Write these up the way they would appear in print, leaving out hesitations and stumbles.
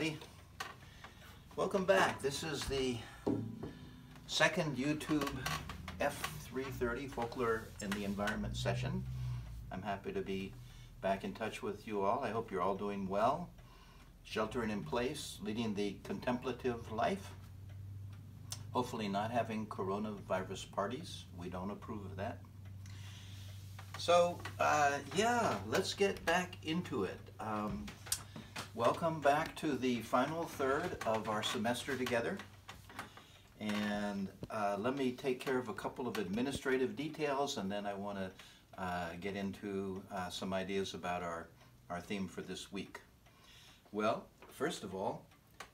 everybody. Welcome back. This is the second YouTube F330 Folklore in the Environment session. I'm happy to be back in touch with you all. I hope you're all doing well, sheltering in place, leading the contemplative life, hopefully not having coronavirus parties. We don't approve of that. So, yeah, let's get back into it. Welcome back to the final third of our semester together. And let me take care of a couple of administrative details, and then I want to get into some ideas about our theme for this week. Well, first of all,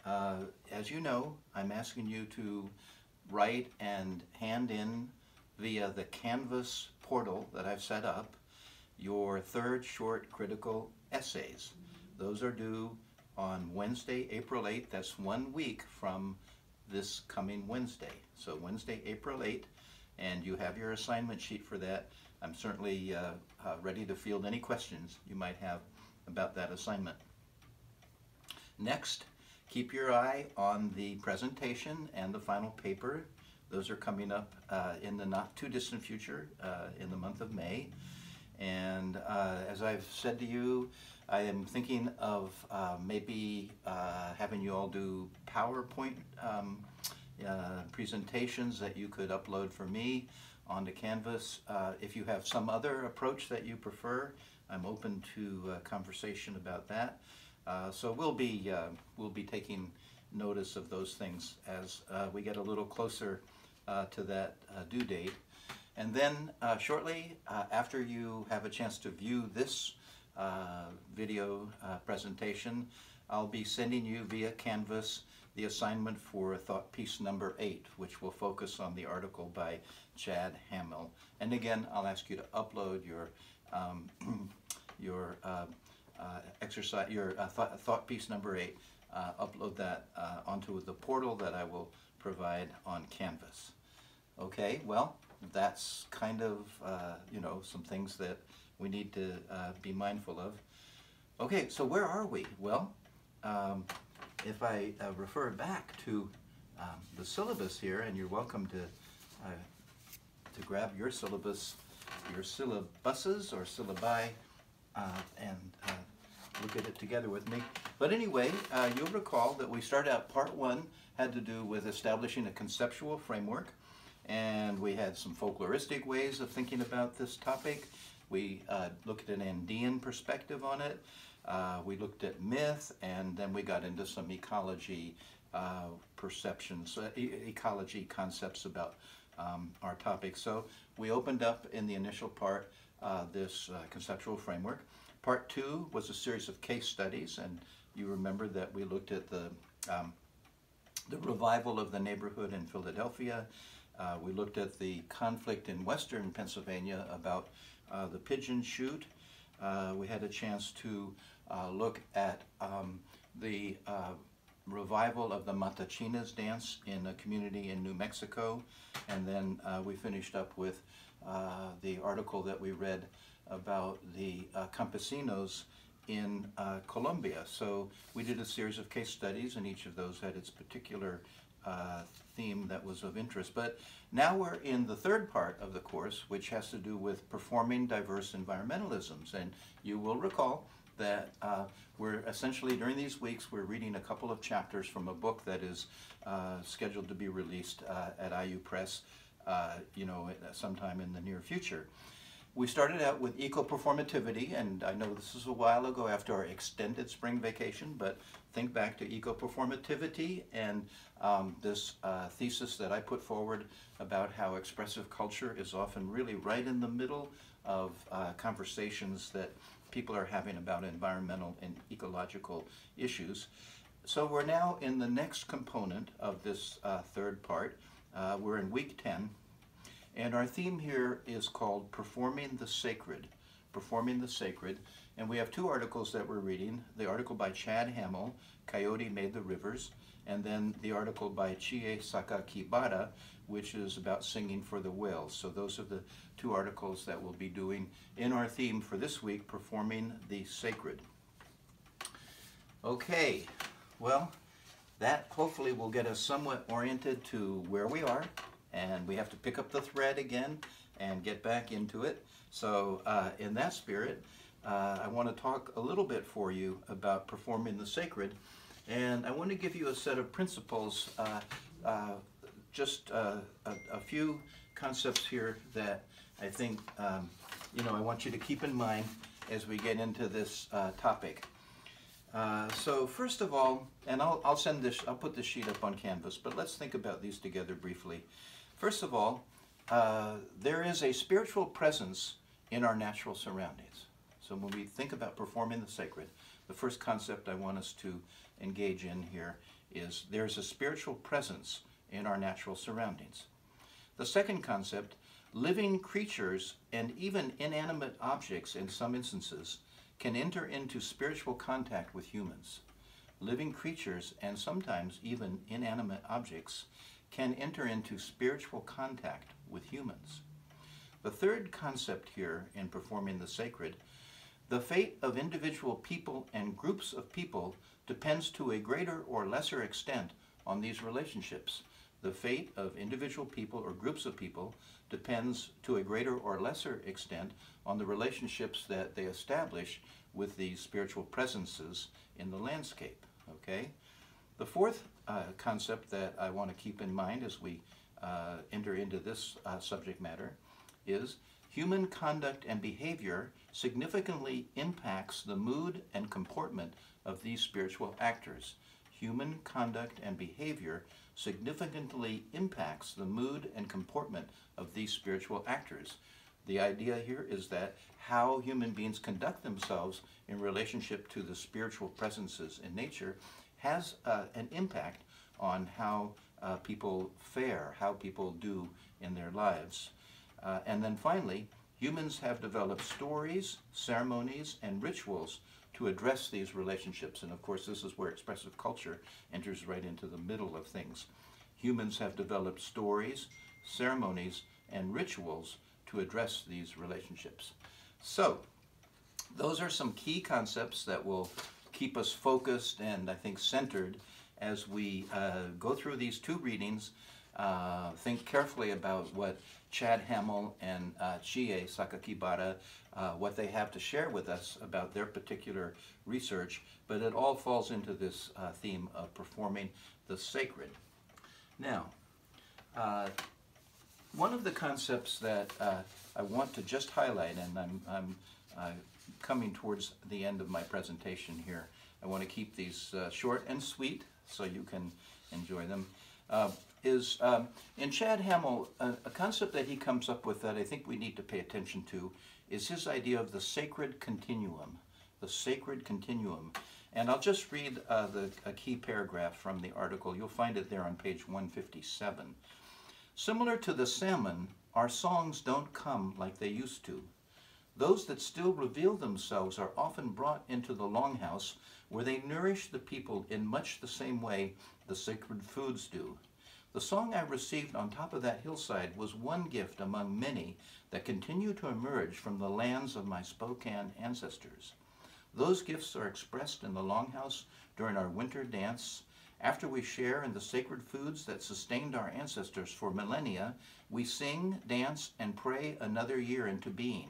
as you know, I'm asking you to write and hand in via the Canvas portal that I've set up your third short critical essays. Those are due on Wednesday, April 8th. That's 1 week from this coming Wednesday. So Wednesday, April 8th, and you have your assignment sheet for that. I'm certainly ready to field any questions you might have about that assignment. Next, keep your eye on the presentation and the final paper. Those are coming up in the not too distant future, in the month of May. And as I've said to you, I am thinking of maybe having you all do PowerPoint presentations that you could upload for me onto Canvas. If you have some other approach that you prefer, I'm open to conversation about that. So we'll be taking notice of those things as we get a little closer to that due date. And then shortly after you have a chance to view this video presentation, I'll be sending you via Canvas the assignment for thought piece number 8, which will focus on the article by Chad Hamill. And again, I'll ask you to upload your exercise, your thought piece number 8. Upload that onto the portal that I will provide on Canvas. Okay, well, that's kind of, you know, some things that we need to be mindful of. Okay, so where are we? Well, if I refer back to the syllabus here, and you're welcome to grab your syllabus, your syllabuses or syllabi, and look at it together with me. But anyway, you'll recall that we started out part 1 had to do with establishing a conceptual framework. And we had some folkloristic ways of thinking about this topic. We looked at an Andean perspective on it. We looked at myth, and then we got into some ecology perceptions, ecology concepts about our topic. So we opened up in the initial part this conceptual framework. Part 2 was a series of case studies, and you remember that we looked at the revival of the neighborhood in Philadelphia. We looked at the conflict in western Pennsylvania about the pigeon shoot. We had a chance to look at the revival of the Matachinas dance in a community in New Mexico. And then we finished up with the article that we read about the campesinos in Colombia. So we did a series of case studies, and each of those had its particular theme that was of interest. But now we're in the third part of the course, which has to do with performing diverse environmentalisms. And you will recall that we're essentially, during these weeks, we're reading a couple of chapters from a book that is scheduled to be released at IU Press, you know, sometime in the near future. We started out with eco-performativity, and I know this is a while ago after our extended spring vacation, but think back to eco-performativity and this thesis that I put forward about how expressive culture is often really right in the middle of conversations that people are having about environmental and ecological issues. So we're now in the next component of this third part. We're in week 10. And our theme here is called Performing the Sacred. Performing the Sacred. And we have 2 articles that we're reading. The article by Chad Hamill, Coyote Made the Rivers, and then the article by Chie Sakakibara, which is about singing for the whales. So those are the 2 articles that we'll be doing in our theme for this week, Performing the Sacred. Okay, Well, that hopefully will get us somewhat oriented to where we are, and we have to pick up the thread again and get back into it. So in that spirit, I want to talk a little bit for you about performing the sacred, and I want to give you a set of principles, just a few concepts here that I think I want you to keep in mind as we get into this topic. So first of all, and I'll put this sheet up on Canvas, but let's think about these together briefly. First of all, there is a spiritual presence in our natural surroundings. So when we think about performing the sacred, the first concept I want us to engage in here is there's a spiritual presence in our natural surroundings. The second concept, living creatures and even inanimate objects in some instances can enter into spiritual contact with humans. Living creatures and sometimes even inanimate objects can enter into spiritual contact with humans. The third concept here in performing the sacred, the fate of individual people and groups of people depends to a greater or lesser extent on these relationships. The fate of individual people or groups of people depends to a greater or lesser extent on the relationships that they establish with these spiritual presences in the landscape. Okay? The fourth concept that I want to keep in mind as we enter into this subject matter is human conduct and behavior significantly impacts the mood and comportment of these spiritual actors. Human conduct and behavior significantly impacts the mood and comportment of these spiritual actors. The idea here is that how human beings conduct themselves in relationship to the spiritual presences in nature has an impact on how people fare, how people do in their lives. And then finally, humans have developed stories, ceremonies, and rituals to address these relationships. And of course, this is where expressive culture enters right into the middle of things. Humans have developed stories, ceremonies, and rituals to address these relationships. So, those are some key concepts that will keep us focused and I think centered as we go through these two readings. Think carefully about what Chad Hamill and Chie Sakakibara, what they have to share with us about their particular research, but it all falls into this theme of performing the sacred. Now, one of the concepts that I want to just highlight, and I'm coming towards the end of my presentation here, I want to keep these short and sweet so you can enjoy them, is in Chad Hamill, a concept that he comes up with that I think we need to pay attention to is his idea of the sacred continuum. The sacred continuum. And I'll just read a key paragraph from the article. You'll find it there on page 157. Similar to the salmon, our songs don't come like they used to. Those that still reveal themselves are often brought into the longhouse where they nourish the people in much the same way the sacred foods do. The song I received on top of that hillside was one gift among many that continue to emerge from the lands of my Spokane ancestors. Those gifts are expressed in the longhouse during our winter dance. After we share in the sacred foods that sustained our ancestors for millennia, we sing, dance, and pray another year into being.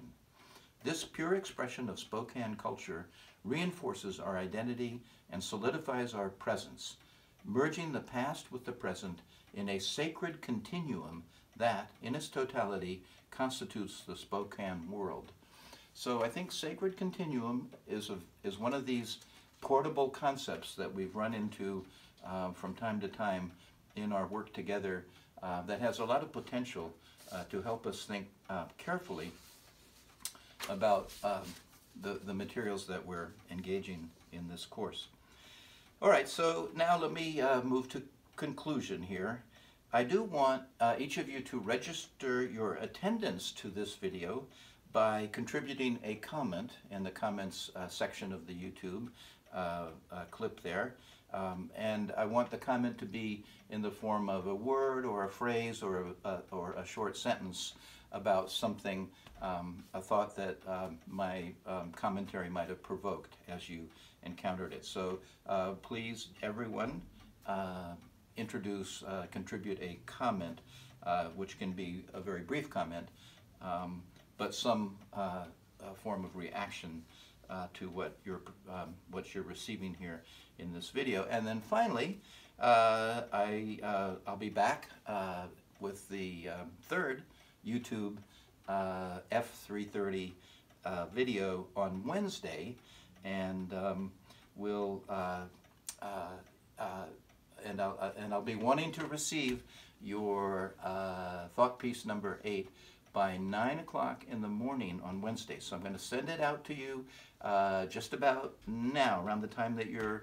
This pure expression of Spokane culture reinforces our identity and solidifies our presence, merging the past with the present in a sacred continuum that, in its totality, constitutes the Spokane world. So I think sacred continuum is one of these portable concepts that we've run into from time to time in our work together that has a lot of potential to help us think carefully about the materials that we're engaging in this course. All right, so now let me move to conclusion here. I do want each of you to register your attendance to this video by contributing a comment in the comments section of the YouTube clip there. And I want the comment to be in the form of a word or a phrase or a short sentence about something, a thought that my commentary might have provoked as you encountered it. So please, everyone, contribute a comment, which can be a very brief comment, but some form of reaction to what you're receiving here in this video. And then finally, I'll be back with the third YouTube F330 video on Wednesday, and I'll be wanting to receive your thought piece number 8 by 9 o'clock in the morning on Wednesday. So I'm going to send it out to you just about now, around the time that you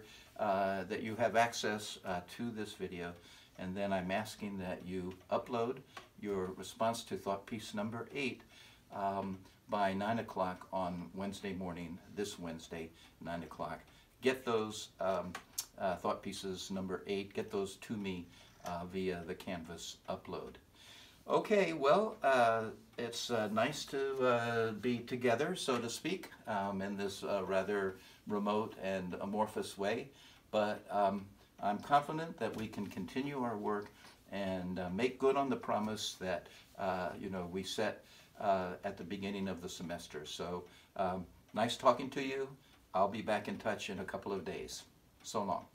have access to this video, and then I'm asking that you upload your response to thought piece number 8 by 9 o'clock on Wednesday morning, this Wednesday, 9 o'clock. Get those thought pieces number 8, get those to me via the Canvas upload. Okay, well, it's nice to be together, so to speak, in this rather remote and amorphous way, but I'm confident that we can continue our work and make good on the promise that we set at the beginning of the semester. So nice talking to you. I'll be back in touch in a couple of days. So long.